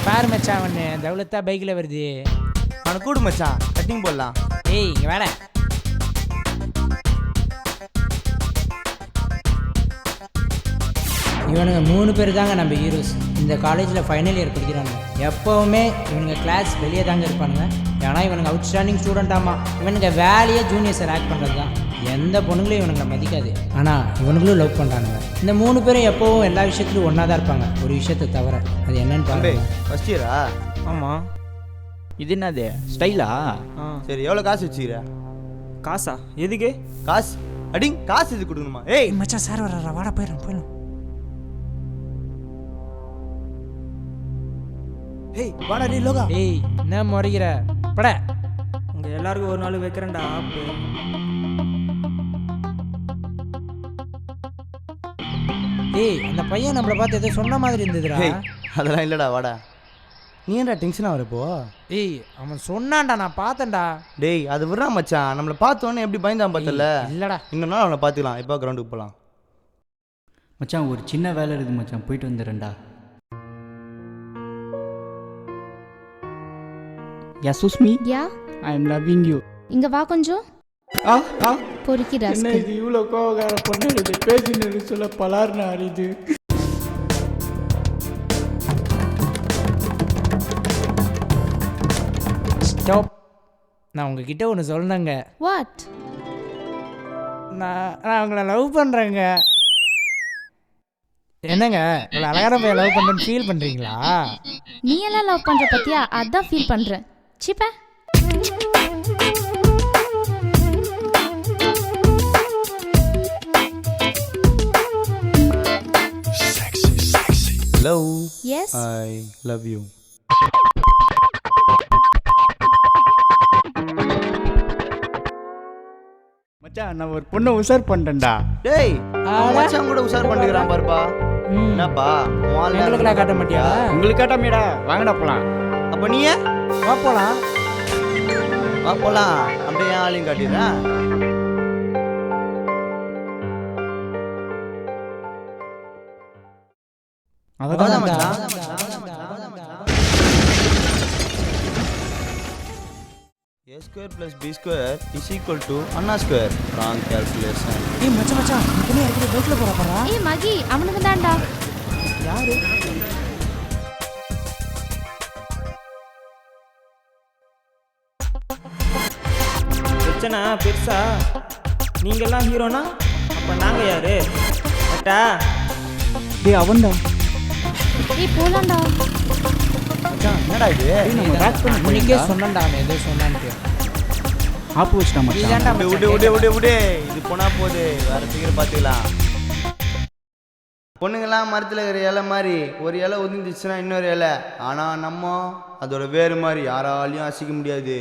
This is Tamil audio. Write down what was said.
பாரு மச்சான் ஒன்று தௌலத்தா பைக்கில் வருது. அவனை கூடு மச்சான், கட்டிங் போடலாம். ஏய் இங்கே வேலை. இவனுங்க 3 பேர் தாங்க நம்ம ஹீரோஸ். இந்த காலேஜில் ஃபைனல் இயர் படிக்கிறாங்க. எப்போவுமே இவனுங்க கிளாஸ் வெளியே தாங்க இருப்பானுங்க. ஏன்னா இவனுங்க அவுட்ஸ்டாண்டிங் ஸ்டூடெண்ட்டாமா. இவனுங்க வேலையே ஜூனியர்ஸை ஆக்ட் பண்ணுறது தான். எந்த பொண்ணுங்களையும் இவனுங்களை மதிக்காது. ஆனால் இவனுங்களும் லவ் பண்ணுறானுங்க. இந்த 3 பேரும் எப்போவும் எல்லா விஷயத்துலையும் ஒன்றா தான் இருப்பாங்க, ஒரு விஷயத்தை தவிர. அது என்னன்னு பாருங்க. ஃபர்ஸ்ட் இயரா? ஆமாம். இது என்னது ஸ்டைலா? சரி, எவ்வளோ காசு வச்சுக்கிற? காசா? எதுக்கு காசு? அடிங் காசு இது கொடுக்கணுமா? ஏய் மச்சான் சார் வர்றா, வாடா போயிடலாம். ஏய் வாடா நீ லோகா. ஏய் என்ன முறைகிற பட. உங்கள் எல்லாருக்கும் ஒரு நாள் வைக்கிறேன்டா ஆப்பு. ஏய் அந்த பையன் நம்மளை பார்த்து ஏதோ சொன்ன மாதிரி இருந்ததுடா. அதெல்லாம் இல்லைடா, வாடா. நீ ஏன்டா டென்ஷனாக வரப்போ? ஏய் அவன் சொன்னான்டா, நான் பார்த்தேன்டா. டேய் அது விட்றா மச்சான், நம்மளை பார்த்தோன்னே எப்படி பயந்தான் பார்த்தல. இல்லடா, இன்னொரு நாள் அவனை பார்த்துக்கலாம். இப்போ கிரவுண்டுக்கு போகலாம். மச்சான் ஒரு சின்ன வேலை இருக்குது மச்சான், போயிட்டு வந்துடுறேன்டா. யா சுஸ்மி, யா ஐ எம் லவ்விங் யூ. இங்க வா கொஞ்சம். பொறுக்கி என்ன ராஸ்கல். இது இவ்வளோ கோவக்கார பொண்ணு பேசினு சொல்ல பலார்னு அறியுது. ஸ்டாப். நான் உங்ககிட்ட ஒன்று சொல்லணுங்க. வாட்? நான் உங்களை லவ் பண்ணுறேங்க. என்னங்க இவ்வளோ அழகான போய் லவ் பண்ணுறேன்னு ஃபீல் பண்ணுறீங்களா? நீ எல்லாம் லவ் பண்ற பத்தியா? அதான் ஃபீல் பண்றேன். சிப்ப love. Yes. I love you. மச்சான் நான் ஒரு பொண்ணை உஷார் பண்ணிட்டேன்டா. டேய் மச்சான் கூட உஷார் பண்ணிக்கிறான் பாருப்பா. என்னப்பா எங்களுக்குலாம் காட்ட மாட்டியா? உங்களுக்கு கேட்டாமேடா, வாங்கடா போலாம். அப்போ நீயே வா போலாம். வா போலாம். அப்படியே என் ஆளையும் காட்டிடுறேன். அதான் மச்சான். A square plus B square is equal to Anna square. Wrong calculation. ஏய் மச்சான் நீ தனியாக இருக்கிற பைக்கில் போகிறா பாரா. ஏய் மகி, அவனுக்கு தான்டா. யாரு? பிரச்சனை பெருசா. நீங்கெல்லாம் ஹீரோனா அப்போ நாங்கள் யாரு? அட்டா டேய் அவன்டா. ஏய் போலாம்டா. மச்சான் என்னடா இது? உனக்கே சொன்னேன்டா, அவன் ஏதோ சொன்னான்ட்டு. ஆப்பு வச்சுட்டா மச்சான். இதான்டா விடு. இது போனா போகுது, வேற சீக்கிரம் பார்த்துக்கலாம். பொண்ணுங்கெல்லாம் மரத்தில் இருக்கிற இலை மாதிரி ஒரு இலை ஒதுந்துச்சுன்னா இன்னொரு இலை. ஆனால் நம்ம அதோட வேறு மாதிரி யாராலையும் அசைக்க முடியாது.